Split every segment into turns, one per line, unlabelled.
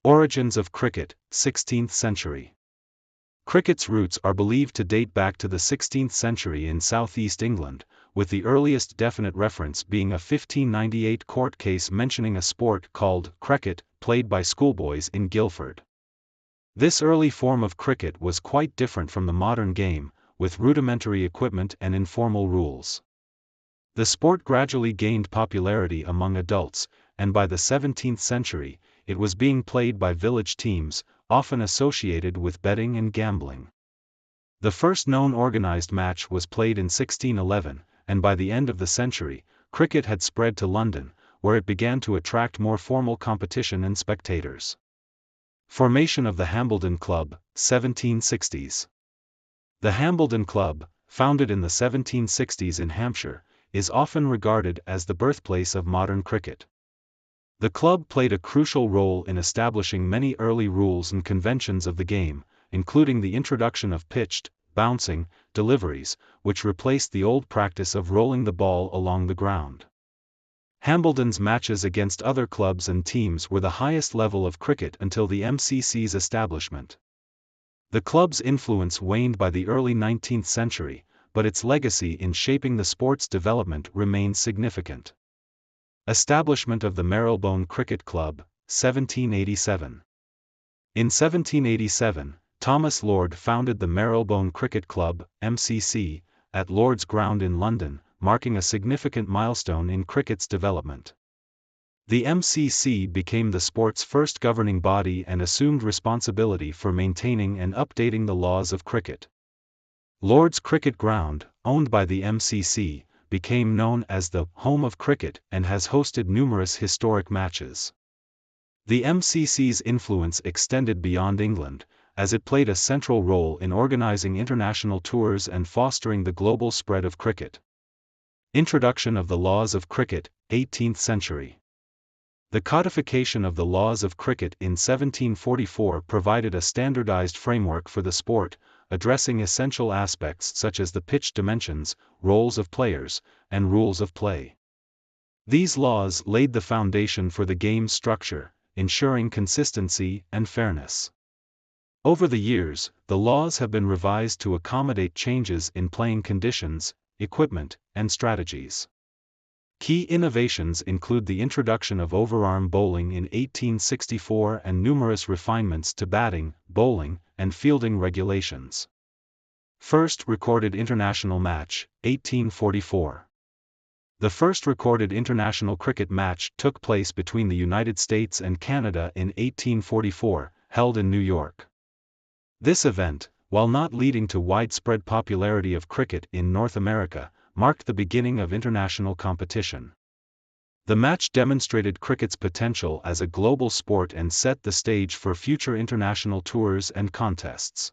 Origins of cricket, 16th century. Cricket's roots are believed to date back to the 16th century in southeast England, with the earliest definite reference being a 1598 court case mentioning a sport called cricket, played by schoolboys in Guildford. This early form of cricket was quite different from the modern game, with rudimentary equipment and informal rules. The sport gradually gained popularity among adults, and by the 17th century, it was being played by village teams, often associated with betting and gambling. The first known organized match was played in 1611, and by the end of the century, cricket had spread to London, where it began to attract more formal competition and spectators. Formation of the Hambledon Club, 1760s. The Hambledon Club, founded in the 1760s in Hampshire, is often regarded as the birthplace of modern cricket. The club played a crucial role in establishing many early rules and conventions of the game, including the introduction of pitched, bouncing, deliveries, which replaced the old practice of rolling the ball along the ground. Hambledon's matches against other clubs and teams were the highest level of cricket until the MCC's establishment. The club's influence waned by the early 19th century, but its legacy in shaping the sport's development remains significant. Establishment of the Marylebone Cricket Club, 1787. In 1787, Thomas Lord founded the Marylebone Cricket Club, MCC, at Lord's Ground in London, marking a significant milestone in cricket's development. The MCC became the sport's first governing body and assumed responsibility for maintaining and updating the laws of cricket. Lord's Cricket Ground, owned by the MCC, became known as the home of cricket and has hosted numerous historic matches. The MCC's influence extended beyond England, as it played a central role in organizing international tours and fostering the global spread of cricket. Introduction of the laws of cricket, 18th century. The codification of the laws of cricket in 1744 provided a standardized framework for the sport, addressing essential aspects such as the pitch dimensions, roles of players, and rules of play. These laws laid the foundation for the game's structure, ensuring consistency and fairness. Over the years, the laws have been revised to accommodate changes in playing conditions, equipment, and strategies. Key innovations include the introduction of overarm bowling in 1864 and numerous refinements to batting, bowling, and fielding regulations. First recorded international match, 1844. The first recorded international cricket match took place between the United States and Canada in 1844, held in New York. This event, while not leading to widespread popularity of cricket in North America, marked the beginning of international competition. The match demonstrated cricket's potential as a global sport and set the stage for future international tours and contests.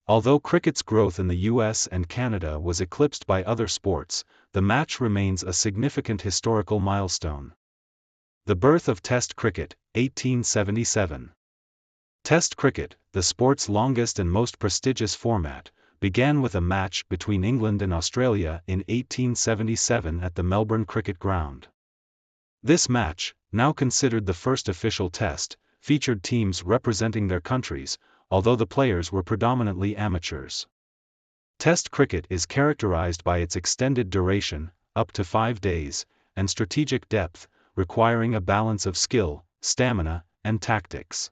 Although cricket's growth in the US and Canada was eclipsed by other sports, the match remains a significant historical milestone. The birth of Test cricket, 1877. Test cricket, the sport's longest and most prestigious format, began with a match between England and Australia in 1877 at the Melbourne Cricket Ground. This match, now considered the first official test, featured teams representing their countries, although the players were predominantly amateurs. Test cricket is characterized by its extended duration, up to 5 days, and strategic depth, requiring a balance of skill, stamina, and tactics.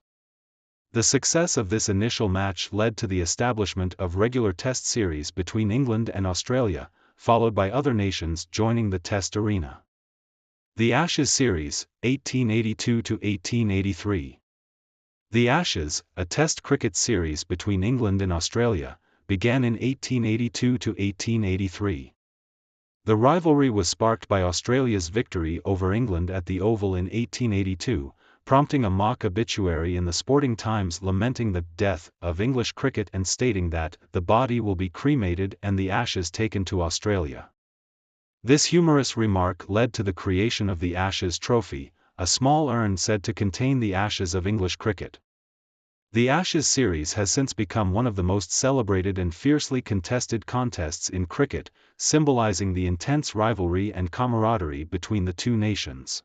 The success of this initial match led to the establishment of regular test series between England and Australia, followed by other nations joining the test arena. The Ashes Series, 1882 to 1883. The Ashes, a test cricket series between England and Australia, began in 1882 to 1883. The rivalry was sparked by Australia's victory over England at the Oval in 1882, prompting a mock obituary in the Sporting Times lamenting the death of English cricket and stating that the body will be cremated and the ashes taken to Australia. This humorous remark led to the creation of the Ashes Trophy, a small urn said to contain the ashes of English cricket. The Ashes series has since become one of the most celebrated and fiercely contested contests in cricket, symbolizing the intense rivalry and camaraderie between the two nations.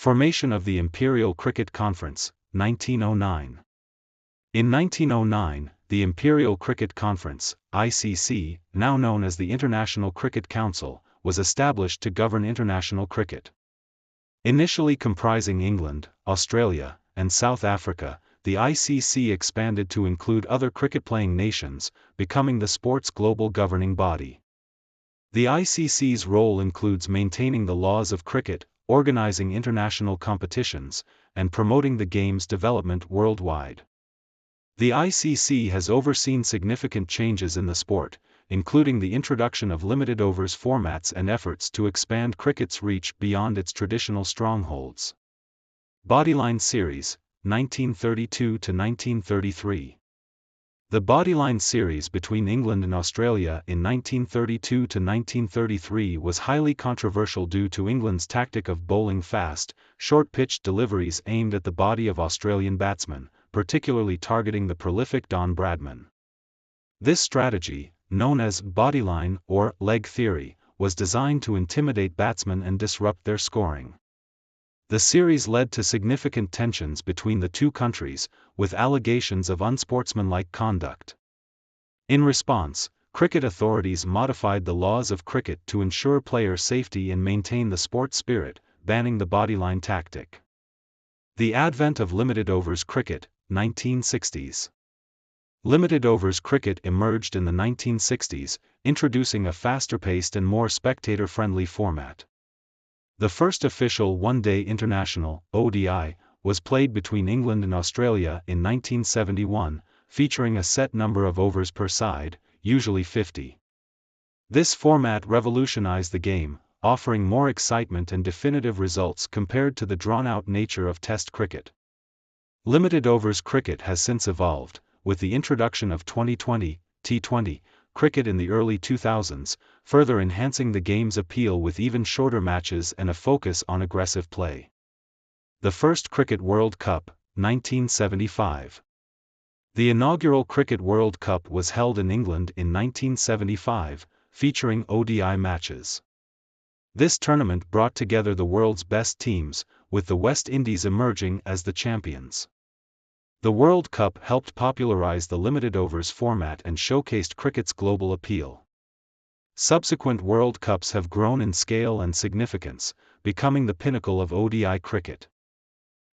Formation of the Imperial Cricket Conference, 1909. In 1909, the Imperial Cricket Conference, ICC, now known as the International Cricket Council, was established to govern international cricket. Initially comprising England, Australia, and South Africa, the ICC expanded to include other cricket-playing nations, becoming the sport's global governing body. The ICC's role includes maintaining the laws of cricket, organizing international competitions, and promoting the game's development worldwide. The ICC has overseen significant changes in the sport, including the introduction of limited overs formats and efforts to expand cricket's reach beyond its traditional strongholds. Bodyline Series, 1932 to 1933. The Bodyline Series between England and Australia in 1932 to 1933 was highly controversial due to England's tactic of bowling fast, short-pitched deliveries aimed at the body of Australian batsmen, particularly targeting the prolific Don Bradman. This strategy, known as bodyline or leg theory, was designed to intimidate batsmen and disrupt their scoring. The series led to significant tensions between the two countries, with allegations of unsportsmanlike conduct. In response, cricket authorities modified the laws of cricket to ensure player safety and maintain the sport spirit, banning the bodyline tactic. The advent of limited overs cricket, 1960s. Limited overs cricket emerged in the 1960s, introducing a faster-paced and more spectator-friendly format. The first official one-day international, ODI, was played between England and Australia in 1971, featuring a set number of overs per side, usually 50. This format revolutionized the game, offering more excitement and definitive results compared to the drawn-out nature of Test cricket. Limited overs cricket has since evolved, with the introduction of 2020, T20, cricket in the early 2000s, further enhancing the game's appeal with even shorter matches and a focus on aggressive play. The first Cricket World Cup, 1975. The inaugural Cricket World Cup was held in England in 1975, featuring ODI matches. This tournament brought together the world's best teams, with the West Indies emerging as the champions. The World Cup helped popularize the limited overs format and showcased cricket's global appeal. Subsequent World Cups have grown in scale and significance, becoming the pinnacle of ODI cricket.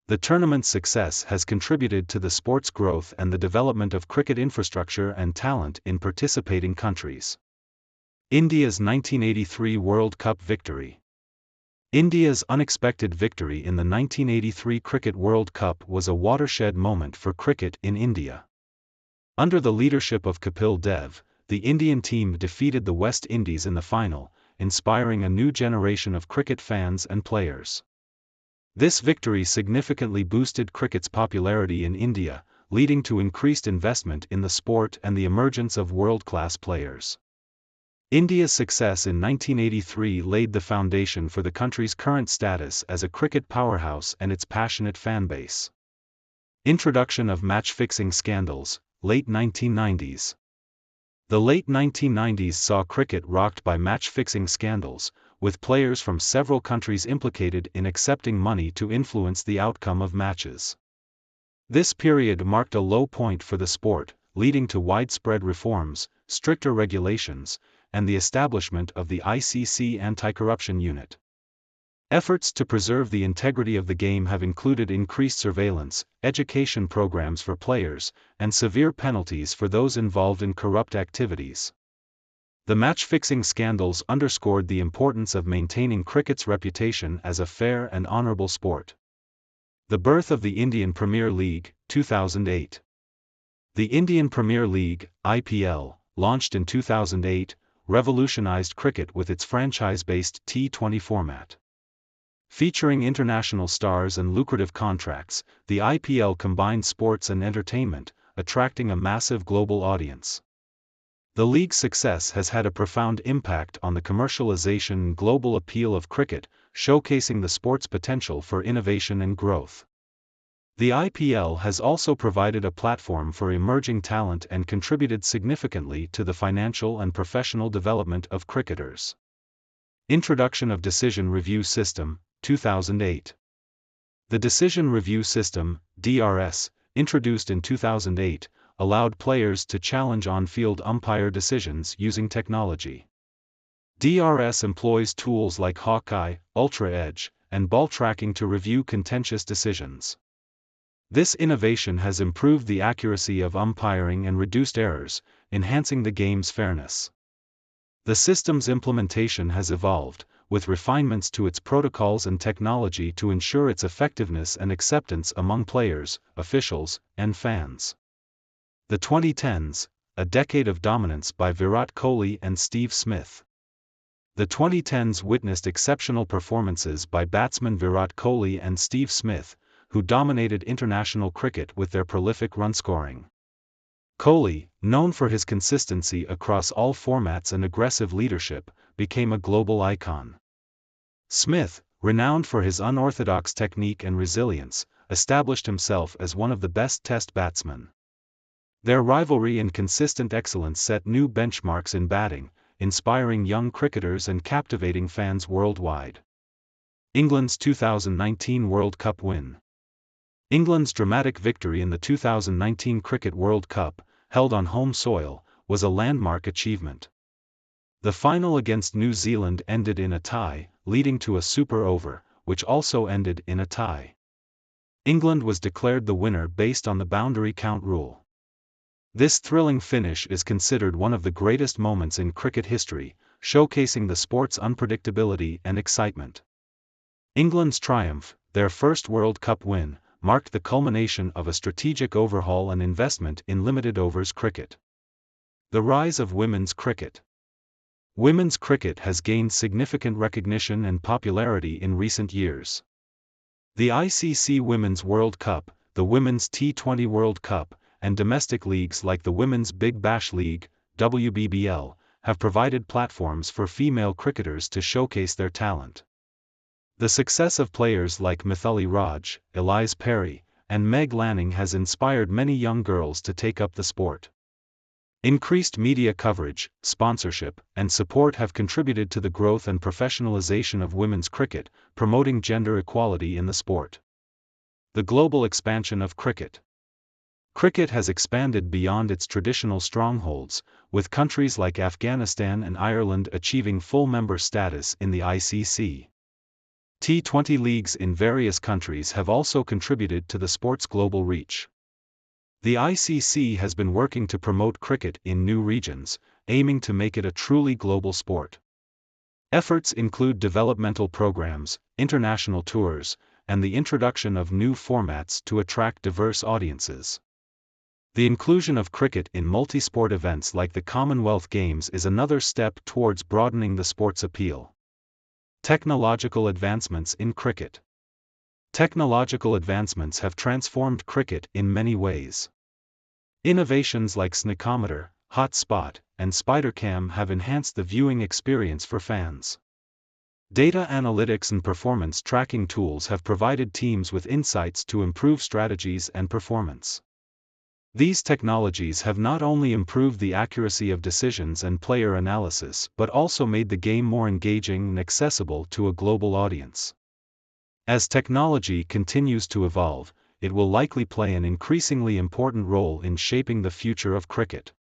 The tournament's success has contributed to the sport's growth and the development of cricket infrastructure and talent in participating countries. India's 1983 World Cup victory. India's unexpected victory in the 1983 Cricket World Cup was a watershed moment for cricket in India. Under the leadership of Kapil Dev, the Indian team defeated the West Indies in the final, inspiring a new generation of cricket fans and players. This victory significantly boosted cricket's popularity in India, leading to increased investment in the sport and the emergence of world-class players. India's success in 1983 laid the foundation for the country's current status as a cricket powerhouse and its passionate fan base. Introduction of match-fixing scandals, late 1990s. The late 1990s saw cricket rocked by match-fixing scandals, with players from several countries implicated in accepting money to influence the outcome of matches. This period marked a low point for the sport, leading to widespread reforms, stricter regulations, and the establishment of the ICC Anti-Corruption Unit. Efforts to preserve the integrity of the game have included increased surveillance, education programs for players, and severe penalties for those involved in corrupt activities. The match-fixing scandals underscored the importance of maintaining cricket's reputation as a fair and honorable sport. The birth of the Indian Premier League, 2008. The Indian Premier League, IPL, launched in 2008, revolutionized cricket with its franchise-based T20 format. Featuring international stars and lucrative contracts, the IPL combined sports and entertainment, attracting a massive global audience. The league's success has had a profound impact on the commercialization and global appeal of cricket, showcasing the sport's potential for innovation and growth. The IPL has also provided a platform for emerging talent and contributed significantly to the financial and professional development of cricketers. Introduction of Decision Review System, 2008. The Decision Review System, DRS, introduced in 2008, allowed players to challenge on-field umpire decisions using technology. DRS employs tools like Hawkeye, Ultra Edge, and ball tracking to review contentious decisions. This innovation has improved the accuracy of umpiring and reduced errors, enhancing the game's fairness. The system's implementation has evolved, with refinements to its protocols and technology to ensure its effectiveness and acceptance among players, officials, and fans. The 2010s, a decade of dominance by Virat Kohli and Steve Smith. The 2010s witnessed exceptional performances by batsmen Virat Kohli and Steve Smith, who dominated international cricket with their prolific run scoring. Kohli, known for his consistency across all formats and aggressive leadership, became a global icon. Smith, renowned for his unorthodox technique and resilience, established himself as one of the best Test batsmen. Their rivalry and consistent excellence set new benchmarks in batting, inspiring young cricketers and captivating fans worldwide. England's 2019 World Cup win. England's dramatic victory in the 2019 Cricket World Cup, held on home soil, was a landmark achievement. The final against New Zealand ended in a tie, leading to a super over, which also ended in a tie. England was declared the winner based on the boundary count rule. This thrilling finish is considered one of the greatest moments in cricket history, showcasing the sport's unpredictability and excitement. England's triumph, their first World Cup win, marked the culmination of a strategic overhaul and investment in limited overs cricket. The rise of women's cricket. Women's cricket has gained significant recognition and popularity in recent years. The ICC Women's World Cup, the Women's T20 World Cup, and domestic leagues like the Women's Big Bash League, WBBL, have provided platforms for female cricketers to showcase their talent. The success of players like Mithali Raj, Elise Perry, and Meg Lanning has inspired many young girls to take up the sport. Increased media coverage, sponsorship, and support have contributed to the growth and professionalization of women's cricket, promoting gender equality in the sport. The global expansion of cricket. Cricket has expanded beyond its traditional strongholds, with countries like Afghanistan and Ireland achieving full member status in the ICC. T20 leagues in various countries have also contributed to the sport's global reach. The ICC has been working to promote cricket in new regions, aiming to make it a truly global sport. Efforts include developmental programs, international tours, and the introduction of new formats to attract diverse audiences. The inclusion of cricket in multi-sport events like the Commonwealth Games is another step towards broadening the sport's appeal. Technological advancements in cricket. Technological advancements have transformed cricket in many ways. Innovations like Sneakometer, Hotspot, and SpiderCam have enhanced the viewing experience for fans. Data analytics and performance tracking tools have provided teams with insights to improve strategies and performance. These technologies have not only improved the accuracy of decisions and player analysis but also made the game more engaging and accessible to a global audience. As technology continues to evolve, it will likely play an increasingly important role in shaping the future of cricket.